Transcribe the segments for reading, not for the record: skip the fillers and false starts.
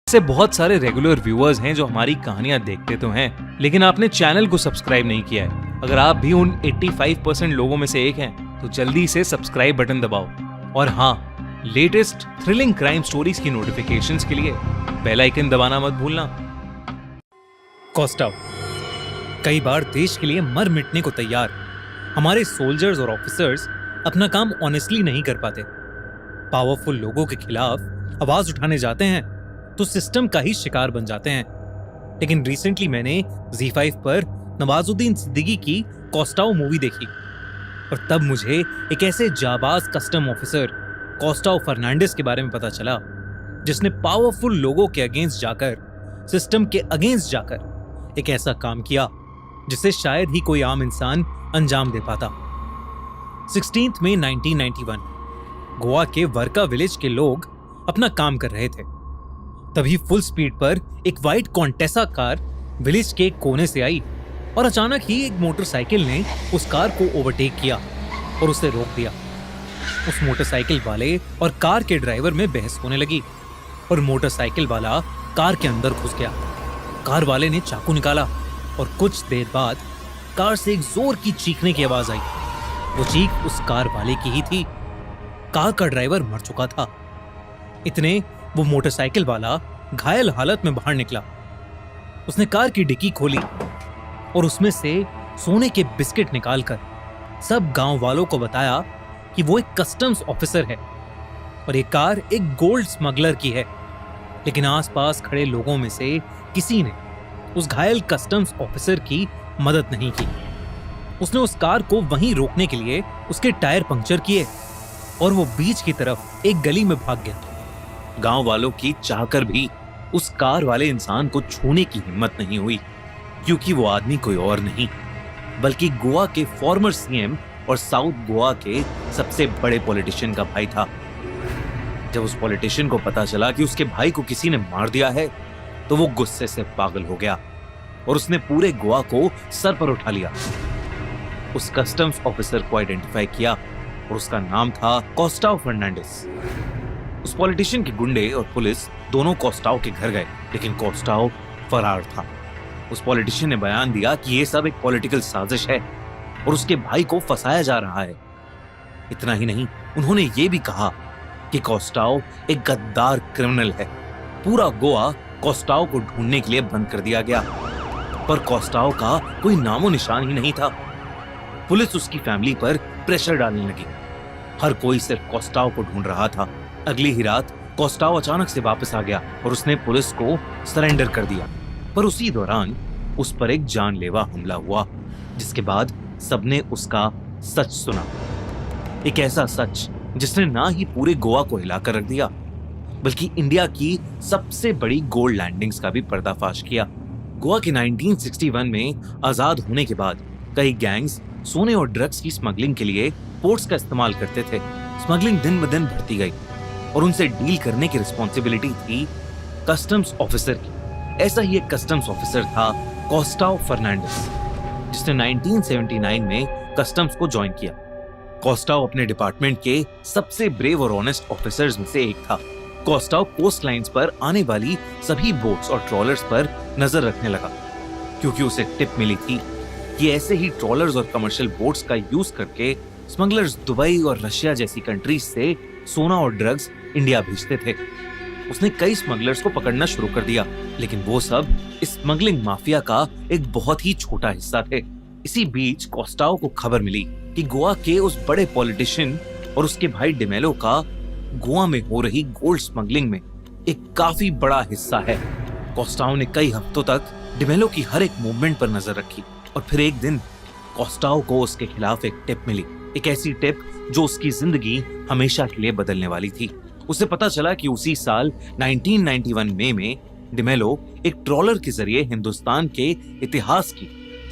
से बहुत सारे रेगुलर व्यूअर्स हैं जो हमारी कहानियां देखते तो हैं, लेकिन आपने चैनल को सब्सक्राइब नहीं किया है। अगर आप भी उन 85% लोगों में से एक हैं, तो जल्दी से सब्सक्राइब बटन दबाओ और हाँ, लेटेस्ट थ्रिलिंग क्राइम स्टोरीज की नोटिफिकेशंस के लिए बेल आइकन दबाना मत भूलना। कॉस्टाव कई बार देश के लिए मर मिटने को तैयार हमारे सोल्जर्स और ऑफिसर्स अपना काम ऑनेस्टली नहीं कर पाते। पावरफुल लोगों के खिलाफ आवाज उठाने जाते हैं तो सिस्टम का ही शिकार बन जाते हैं। लेकिन रिसेंटली मैंने Z5 पर नवाजुद्दीन सिद्दीकी की कॉस्टाव मूवी देखी और तब मुझे एक ऐसे जाबाज कस्टम ऑफिसर कॉस्टाव फर्नांडिस के बारे में पता चला, जिसने पावरफुल लोगों के अगेंस्ट जाकर, सिस्टम के अगेंस्ट जाकर एक ऐसा काम किया जिसे शायद ही कोई आम इंसान अंजाम दे पाता। 16 मई 1991 गोवा के वर्का विलेज के लोग अपना काम कर रहे थे। तभी फुल स्पीड पर एक व्हाइट कॉन्टेसा कार विलेज के कोने से आई और अचानक ही एक मोटरसाइकिल ने उस कार को ओवरटेक किया और उसे रोक दिया। उस मोटरसाइकिल वाले और कार के ड्राइवर में बहस होने लगी और मोटरसाइकिल वाला कार के अंदर घुस गया। कार वाले ने चाकू निकाला और कुछ देर बाद कार से एक जोर की चीखने की आवाज आई। वो चीख उस कार वाले की ही थी। कार का ड्राइवर मर चुका था। इतने वो मोटरसाइकिल वाला घायल हालत में बाहर निकला। उसने कार की डिक्की खोली और उसमें से सोने के बिस्किट निकालकर सब गांव वालों को बताया कि वो एक कस्टम्स ऑफिसर है और ये कार एक गोल्ड स्मगलर की है। लेकिन आसपास खड़े लोगों में से किसी ने उस घायल कस्टम्स ऑफिसर की मदद नहीं की। उसने उस कार को वहीं रोकने के लिए उसके टायर पंक्चर किए और वो बीच की तरफ एक गली में भाग गया। गांव वालों की चाहकर भी उस कार वाले इंसान को छूने की हिम्मत नहीं हुई, क्योंकि वो आदमी कोई और नहीं बल्कि गोवा के फॉर्मर सीएम और साउथ गोवा के सबसे बड़े पॉलिटिशियन का भाई था। जब उस पॉलिटिशियन को पता चला कि उसके भाई को किसी ने मार दिया है, तो वो गुस्से से पागल हो गया और उसने पूरे गोवा को सर पर उठा लिया। उस कस्टम्स ऑफिसर को आइडेंटिफाई किया और उसका नाम था कॉस्टाव फर्नांडिस। उस पॉलिटिशियन के गुंडे और पुलिस दोनों कॉस्टाव के घर गए, लेकिन कॉस्टाव फरार था। उस पॉलिटिशियन ने बयान दिया कि ये सब एक पॉलिटिकल साजिश है और उसके भाई को फंसाया जा रहा है। इतना ही नहीं, उन्होंने ये भी कहा कि कॉस्टाव एक गद्दार क्रिमिनल है। पूरा गोवा कॉस्टाव को ढूंढने के लिए बंद कर दिया गया, पर कॉस्टाव का कोई नामो निशान ही नहीं था। पुलिस उसकी फैमिली पर प्रेशर डालने लगी। हर कोई सिर्फ कॉस्टाव को ढूंढ रहा था। अगली ही रात कॉस्टाव अचानक से वापस आ गया और उसने पुलिस को सरेंडर कर दिया। पर उसी दौरान उस पर एक जानलेवा हमला हुआ, जिसके बाद सबने उसका सच सुना। एक ऐसा सच जिसने ना ही पूरे गोवा को हिलाकर रख दिया, बल्कि इंडिया की सबसे बड़ी गोल्ड लैंडिंग्स का भी पर्दाफाश किया। गोवा के 1961 में आजाद होने के बाद कई गैंग्स सोने और ड्रग्स की स्मगलिंग के लिए पोर्ट्स का इस्तेमाल करते थे। स्मगलिंग दिन ब दिन बढ़ती गई और उनसे डील करने की रिस्पॉन्सिबिलिटी थी कस्टम्स ऑफिसर की। ऐसा ही एक कस्टम्स ऑफिसर था कॉस्टाव फर्नांडिस, जिसने 1979 में कस्टम्स को ज्वाइन किया। कॉस्टाव अपने डिपार्टमेंट के सबसे ब्रेव और ऑनेस्ट ऑफिसर्स में से एक था। कॉस्टाव कोस्ट लाइंस पर आने वाली सभी बोट्स और ट्रॉलर्स पर नजर रखने लगा, क्योंकि उसे टिप मिली थी कि ऐसे ही ट्रॉलर्स और कमर्शियल बोट्स का यूज करके स्मगलर्स दुबई और रशिया जैसी कंट्रीज से सोना और ड्रग्स इंडिया भेजते थे। उसने कई स्मगलर्स को पकड़ना शुरू कर दिया, लेकिन वो सब इस स्मगलिंग माफिया का एक बहुत ही छोटा हिस्सा थे। इसी बीच कॉस्टाव को खबर मिली कि गोवा के उस बड़े पॉलिटिशियन और उसके भाई डिमेलो का गोवा में हो रही गोल्ड स्मगलिंग में एक काफी बड़ा हिस्सा है। कॉस्टाव ने कई हफ्तों तक डिमेलो की हर एक मूवमेंट पर नजर रखी और फिर एक दिन कॉस्टाव को उसके खिलाफ एक टिप मिली। एक ऐसी टिप जो उसकी जिंदगी हमेशा के लिए बदलने वाली थी। उसे पता चला कि उसी साल 1991 मई में डिमेलो एक ट्रॉलर के जरिए हिंदुस्तान के इतिहास की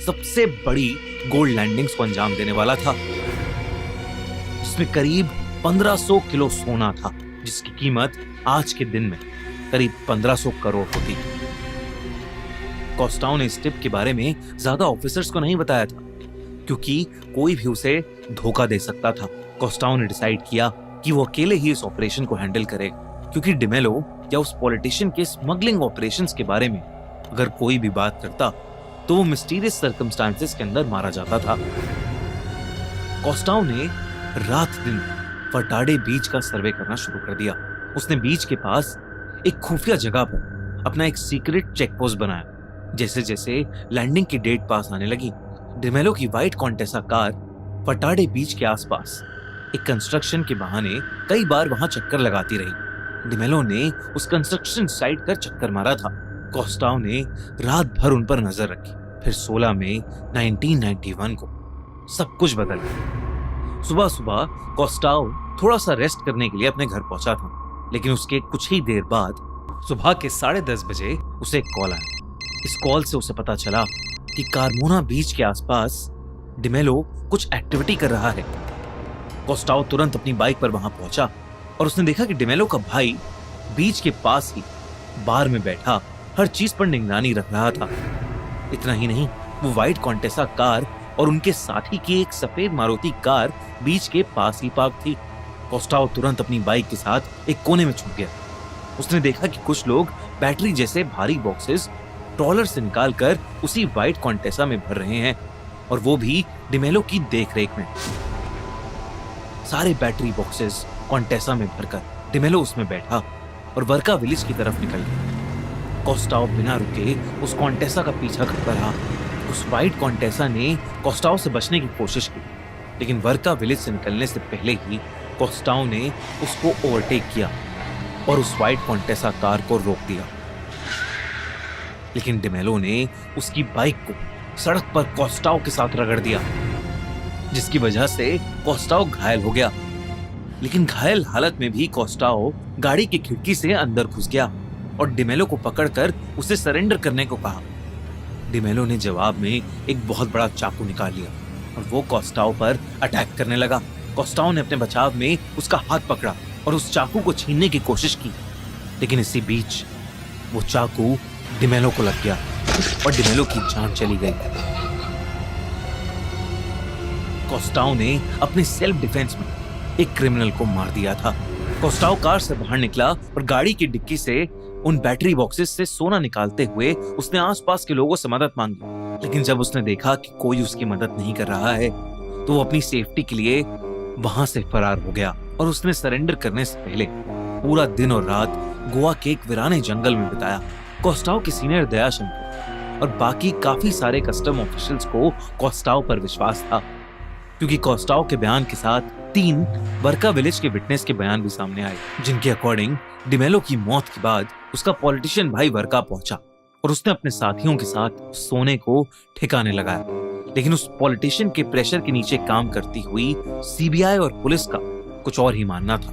सबसे बड़ी गोल्ड लैंडिंग्स को अंजाम देने वाला था, जिसमें करीब 1500 किलो सोना था, जिसकी कीमत आज के दिन में करीब 1500 करोड़ होती। कॉस्टाव ने इस टिप के बारे में ज्यादा ऑफिसर्स को नहीं बताया था, क्योंकि कोई भी उसे धोखा दे सकता था। कॉस्टाव ने डिसाइड किया कि वो अकेले ही इस ऑपरेशन को हैंडल करे, क्योंकि डिमेलो या उस पॉलिटिशियन के स्मगलिंग ऑपरेशंस के बारे में अगर कोई भी बात करता तो वो मिस्टीरियस सर्कमस्टांसेस के अंदर मारा जाता था। कोस्टाओ ने रात दिन फटाडे बीच का सर्वे करना शुरू कर दिया। उसने बीच के पास एक खुफिया जगह पर अपना एक सीक्रेट चेक पोस्ट बनाया। जैसे जैसे लैंडिंग की डेट पास आने लगी, डिमेलो की व्हाइट कॉन्टेसा कार फटाडे बीच के आसपास एक कंस्ट्रक्शन के बहाने कई बार वहां चक्कर लगाती रही। डिमेलो ने उस कंस्ट्रक्शन साइट पर चक्कर मारा था। कोस्टाओ ने रात भर उन पर नजर रखी। फिर 16 मई 1991 को सब कुछ बदल गया। सुबह सुबह कोस्टाओ थोड़ा सा रेस्ट करने के लिए अपने घर पहुंचा था, लेकिन उसके कुछ ही देर बाद सुबह के 10:30 बजे उसे एक कॉल आया। इस कॉल से उसे पता चला कि कार्मोना बीच के आसपास डिमेलो कुछ एक्टिविटी कर रहा है। कोस्टाओ तुरंत अपनी बाइक पर वहां पहुंचा और उसने देखा कि डिमेलो का भाई बीच के पास ही बार में बैठा हर चीज पर निगरानी रख रहा था। इतना ही नहीं, वो व्हाइट कॉन्टेसा कार और उनके साथी की एक सफेद मारुति कार बीच के पास ही पार्क थी। कोस्टाओ तुरंत अपनी बाइक के साथ एक कोने में छुप गया। उसने देखा कि कुछ लोग बैटरी जैसे भारी बॉक्सेस ट्रॉलर से निकालकर उसी व्हाइट कॉन्टेसा में भर रहे हैं, और वो भी डिमेलो की देखरेख में। सारे बैटरी बॉक्सेस कॉन्टेसा में भरकर डिमेलो उसमें बैठा और वर्का विलेज की तरफ निकल गया। कोस्टाओ बिना रुके उस कॉन्टेसा का पीछा करता रहा। उस व्हाइट कॉन्टेसा ने कोस्टाओ से बचने की कोशिश की, लेकिन वर्का विलेज से निकलने से पहले ही कोस्टाओ ने उसको ओवरटेक किया और उस व्हाइट कॉन्टेसा कार को रोक दिया। लेकिन डिमेलो ने उसकी बाइक को सड़क पर कोस्टाओ के साथ रगड़ दिया, जिसकी वजह से कोस्टाओ घायल हो गया। लेकिन घायल हालत में भी कोस्टाओ गाड़ी की खिड़की से अंदर घुस गया और डिमेलो को पकड़कर उसे सरेंडर करने को कहा। डिमेलो ने जवाब में एक बहुत बड़ा चाकू निकाल लिया और वो कोस्टाओ पर अटैक करने लगा। कोस्टाओ ने अपने बचाव में उसका हाथ पकड़ा और उस चाकू को छीनने की कोशिश की, लेकिन इसी बीच वो चाकू डिमेलो को लग गया और डिमेलो की जान चली गई। कोस्टाओ ने अपने सेल्फ डिफेंस में एक क्रिमिनल को मार दिया था। कोस्टाओ कार से बाहर निकला और गाड़ी की डिक्की से उन बैटरी बॉक्सेस से सोना निकालते हुए उसने आसपास के लोगों से मदद मांगी। लेकिन जब उसने देखा कि कोई उसकी मदद नहीं कर रहा है, तो वो अपनी सेफ्टी के लिए वहां से फरार हो गया और उसने सरेंडर करने से पहले पूरा दिन और रात गोवा के एक वीराने जंगल में बिताया। कोस्टाओ के सीनियर दयाशंकर और बाकी काफी सारे कस्टम ऑफिशियल्स को कोस्टाओ पर विश्वास था, क्योंकि कोस्टाओ के बयान के साथ 3 वर्का विलेज के विटनेस के बयान भी सामने आए, जिनके अकॉर्डिंग डिमेलो की मौत के बाद उसका पॉलिटिशियन भाई वर्का पहुंचा और उसने अपने साथियों के साथ सोने को ठिकाने लगाया। लेकिन उस पॉलिटिशियन के प्रेशर के नीचे काम करती हुई सीबीआई और पुलिस का कुछ और ही मानना था।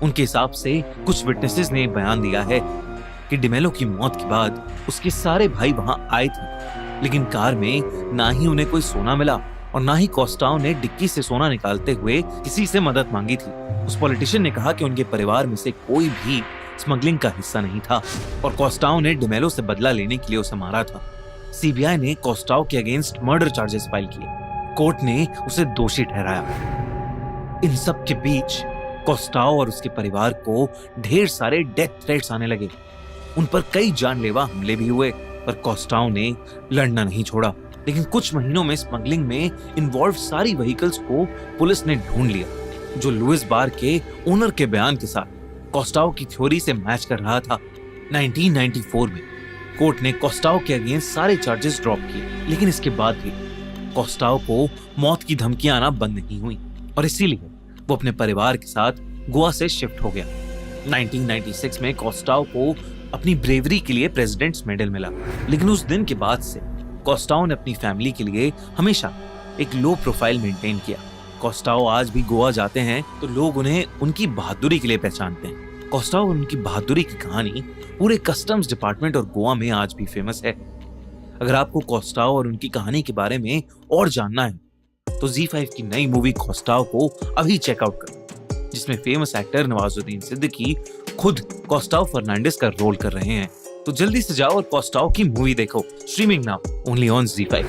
उनके हिसाब से कुछ विटनेसेस ने बयान दिया है कि डिमेलो की मौत के बाद उसके सारे भाई वहां आए थे, लेकिन कार में ना ही उन्हें कोई सोना मिला और ना ही कोस्टाओ ने डिक्की से सोना निकालते हुए किसी से मदद मांगी थी। उस पॉलिटिशियन ने कहा कि उनके परिवार में से कोई भी स्मगलिंग का हिस्सा नहीं था और कोस्टाओ ने डिमेलो से बदला लेने के लिए उसे मारा था। सीबीआई ने कोस्टाओ के अगेंस्ट मर्डर चार्जेस फाइल किए। कोर्ट ने उसे दोषी ठहराया। इन सब के बीच कोस्टाओ और उसके परिवार को ढेर सारे डेथ थ्रेट्स आने लगे। उन पर कई जानलेवा हमले भी हुए, पर कोस्टाओ ने लड़ना नहीं छोड़ा। लेकिन कुछ महीनों में स्मगलिंग में इन्वॉल्व सारी व्हीकल्स को पुलिस ने ढूंढ लिया, जो लुइस बार के ओनर के बयान के साथ कोस्टाओ की थ्योरी से मैच कर रहा था। 1994 में कोर्ट ने कोस्टाओ के अगेंस्ट सारे चार्जेस ड्रॉप किए, लेकिन इसके बाद भी कोस्टाओ को मौत की धमकियां आना बंद नहीं हुई और इसीलिए वो अपने परिवार के साथ गोवा से शिफ्ट हो गया। 1996 में कोस्टाओ को अपनी ब्रेवरी के लिए प्रेसिडेंट्स मेडल मिला, लेकिन उस दिन के बाद से कोस्टाओ ने अपनी फैमिली के लिए हमेशा एक लो प्रोफाइल मेंटेन किया। कोस्टाओ आज भी गोवा जाते हैं तो लोग उन्हें उनकी बहादुरी के लिए पहचानते हैं। कोस्टाओ और उनकी बहादुरी की कहानी पूरे कस्टम्स डिपार्टमेंट और गोवा में आज भी फेमस है। अगर आपको कोस्टाओ और उनकी कहानी के बारे में और जानना है तो Z5 की नई मूवी कोस्टाओ को अभी चेकआउट करें, जिसमें फेमस एक्टर नवाजुद्दीन सिद्दीकी खुद कोस्टाओ फर्नांडिस का रोल कर रहे हैं। तो जल्दी से जाओ और कोस्टाओ की मूवी देखो। Streaming now only on Z5।